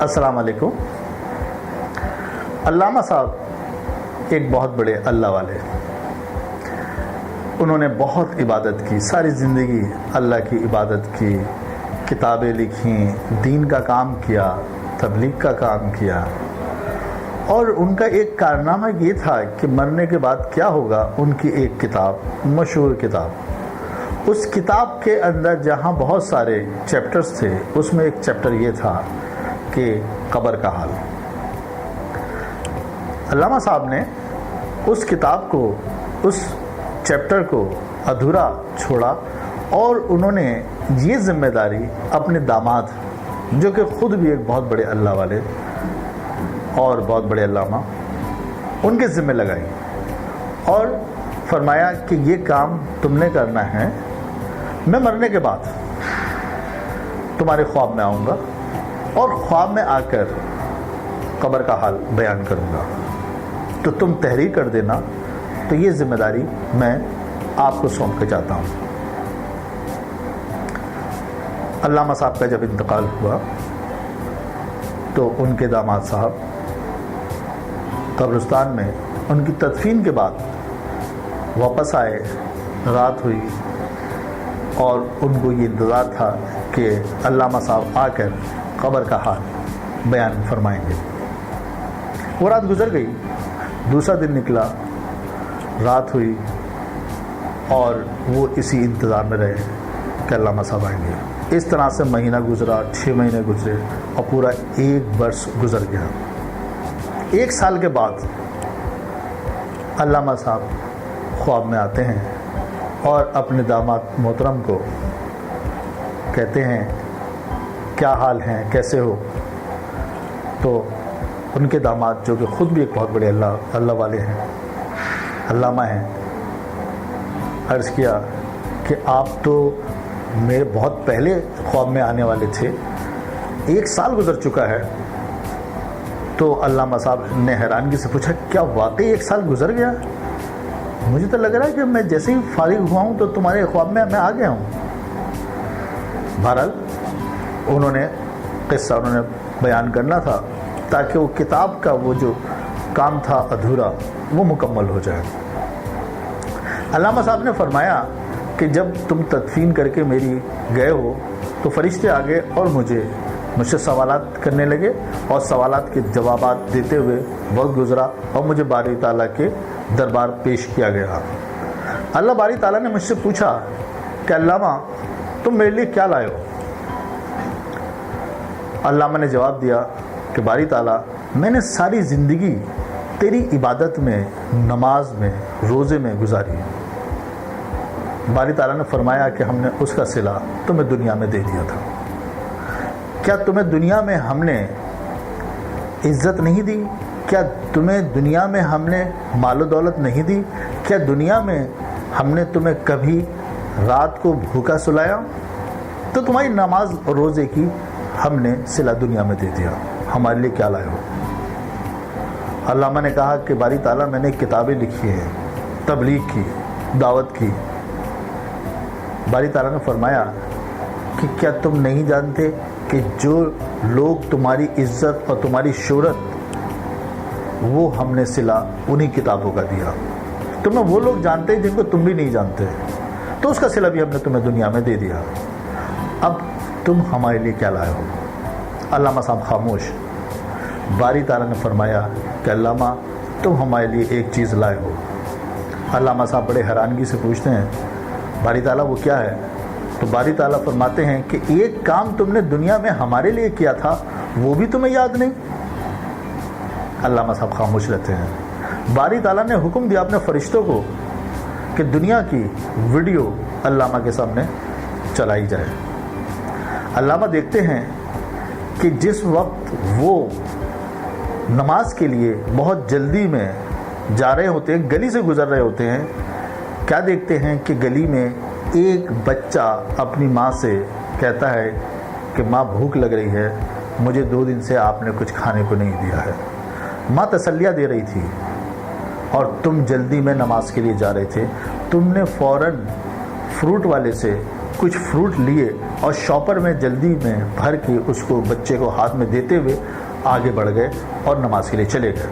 السلام علیکم۔ علامہ صاحب ایک بہت بڑے اللہ والے، انہوں نے بہت عبادت کی، ساری زندگی اللہ کی عبادت کی، کتابیں لکھیں، دین کا کام کیا، تبلیغ کا کام کیا، اور ان کا ایک کارنامہ یہ تھا کہ مرنے کے بعد کیا ہوگا۔ ان کی ایک کتاب، مشہور کتاب، اس کتاب کے اندر جہاں بہت سارے چیپٹرز تھے، اس میں ایک چیپٹر یہ تھا کہ قبر کا حال۔ علامہ صاحب نے اس کتاب کو، اس چیپٹر کو ادھورا چھوڑا، اور انہوں نے یہ ذمہ داری اپنے داماد، جو کہ خود بھی ایک بہت بڑے اللہ والے اور بہت بڑے علامہ، ان کے ذمہ لگائی اور فرمایا کہ یہ کام تم نے کرنا ہے، میں مرنے کے بعد تمہارے خواب میں آؤں گا اور خواب میں آ کر قبر کا حال بیان کروں گا، تو تم تحریر کر دینا۔ تو یہ ذمہ داری میں آپ کو سونپ کے جاتا ہوں۔ علامہ صاحب کا جب انتقال ہوا تو ان کے داماد صاحب قبرستان میں ان کی تدفین کے بعد واپس آئے، رات ہوئی اور ان کو یہ انتظار تھا کہ علامہ صاحب آ کر قبر کا حال بیان فرمائیں گے۔ وہ رات گزر گئی، دوسرا دن نکلا، رات ہوئی، اور وہ اسی انتظار میں رہے کہ علامہ صاحب آئیں گے۔ اس طرح سے مہینہ گزرا، 6 مہینے گزرے، اور پورا 1 برس گزر گیا۔ 1 سال کے بعد علامہ صاحب خواب میں آتے ہیں اور اپنے داماد محترم کو کہتے ہیں کیا حال ہیں، کیسے ہو؟ تو ان کے داماد، جو کہ خود بھی ایک بہت بڑے اللہ والے ہیں، علامہ ہیں، عرض کیا کہ آپ تو میرے بہت پہلے خواب میں آنے والے تھے، 1 سال گزر چکا ہے۔ تو علامہ صاحب نے حیرانگی سے پوچھا کیا واقعی 1 سال گزر گیا؟ مجھے تو لگ رہا ہے کہ میں جیسے ہی فارغ ہوا ہوں تو تمہارے خواب میں آ گیا ہوں۔ بہرحال انہوں نے قصہ بیان کرنا تھا تاکہ وہ کتاب کا وہ جو کام تھا ادھورا، وہ مکمل ہو جائے۔ علامہ صاحب نے فرمایا کہ جب تم تدفین کر کے میری گئے ہو تو فرشتے آ گئے اور مجھ سے سوالات کرنے لگے، اور سوالات کے جوابات دیتے ہوئے وقت گزرا اور مجھے باری تعالیٰ کے دربار پیش کیا گیا۔ اللہ باری تعالیٰ نے مجھ سے پوچھا کہ علامہ تم میرے لیے کیا لائے ہو؟ علامہ نے جواب دیا کہ باری تعالیٰ میں نے ساری زندگی تیری عبادت میں، نماز میں، روزے میں گزاری۔ باری تعالیٰ نے فرمایا کہ ہم نے اس کا صلہ تمہیں دنیا میں دے دیا تھا۔ کیا تمہیں دنیا میں ہم نے عزت نہیں دی؟ کیا تمہیں دنیا میں ہم نے مال و دولت نہیں دی؟ کیا دنیا میں ہم نے تمہیں کبھی رات کو بھوکا سلایا؟ تو تمہاری نماز اور روزے کی ہم نے صلہ دنیا میں دے دیا، ہمارے لیے کیا لائے ہو؟ علامہ نے کہا کہ باری تعالیٰ میں نے کتابیں لکھی ہیں، تبلیغ کی، دعوت کی۔ باری تعالیٰ نے فرمایا کہ کیا تم نہیں جانتے کہ جو لوگ تمہاری عزت اور تمہاری شہرت، وہ ہم نے صلہ انہی کتابوں کا دیا۔ تمہیں وہ لوگ جانتے ہیں جن کو تم بھی نہیں جانتے، تو اس کا صلہ بھی ہم نے تمہیں دنیا میں دے دیا۔ اب تم ہمارے لیے کیا لائے ہو؟ علامہ صاحب خاموش۔ باری تعالیٰ نے فرمایا کہ علامہ تم ہمارے لیے ایک چیز لائے ہو۔ علامہ صاحب بڑے حیرانگی سے پوچھتے ہیں باری تعالیٰ وہ کیا ہے؟ تو باری تعالیٰ فرماتے ہیں کہ ایک کام تم نے دنیا میں ہمارے لیے کیا تھا، وہ بھی تمہیں یاد نہیں؟ علامہ صاحب خاموش رہتے ہیں۔ باری تعالیٰ نے حکم دیا اپنے فرشتوں کو کہ دنیا کی ویڈیو علامہ کے سامنے چلائی جائے۔ علامہ دیکھتے ہیں کہ جس وقت وہ نماز کے لیے بہت جلدی میں جا رہے ہوتے ہیں، گلی سے گزر رہے ہوتے ہیں، کیا دیکھتے ہیں کہ گلی میں ایک بچہ اپنی ماں سے کہتا ہے کہ ماں بھوک لگ رہی ہے، مجھے 2 دن سے آپ نے کچھ کھانے کو نہیں دیا ہے۔ ماں تسلیہ دے رہی تھی، اور تم جلدی میں نماز کے لیے جا رہے تھے، تم نے فوراً فروٹ والے سے کچھ فروٹ لیے اور شاپر میں جلدی میں بھر کے اس کو بچے کو ہاتھ میں دیتے ہوئے آگے بڑھ گئے اور نماز کے لیے چلے گئے۔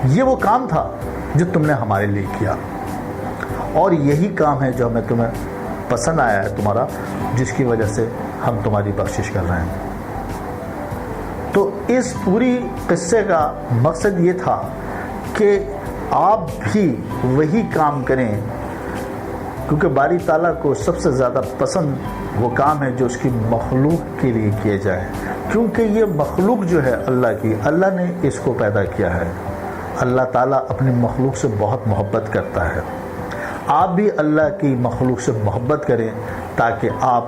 یہ وہ کام تھا جو تم نے ہمارے لیے کیا، اور یہی کام ہے جو ہمیں تمہیں پسند آیا ہے تمہارا، جس کی وجہ سے ہم تمہاری بخشش کر رہے ہیں۔ تو اس پوری قصے کا مقصد یہ تھا کہ آپ بھی وہی کام کریں، کیونکہ باری تعالیٰ کو سب سے زیادہ پسند وہ کام ہے جو اس کی مخلوق کے لیے کیے جائے، کیونکہ یہ مخلوق جو ہے اللہ کی، اللہ نے اس کو پیدا کیا ہے۔ اللہ تعالیٰ اپنی مخلوق سے بہت محبت کرتا ہے۔ آپ بھی اللہ کی مخلوق سے محبت کریں تاکہ آپ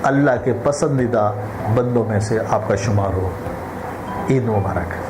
اللہ کے پسندیدہ بندوں میں سے آپ کا شمار ہو۔ عید مبارک۔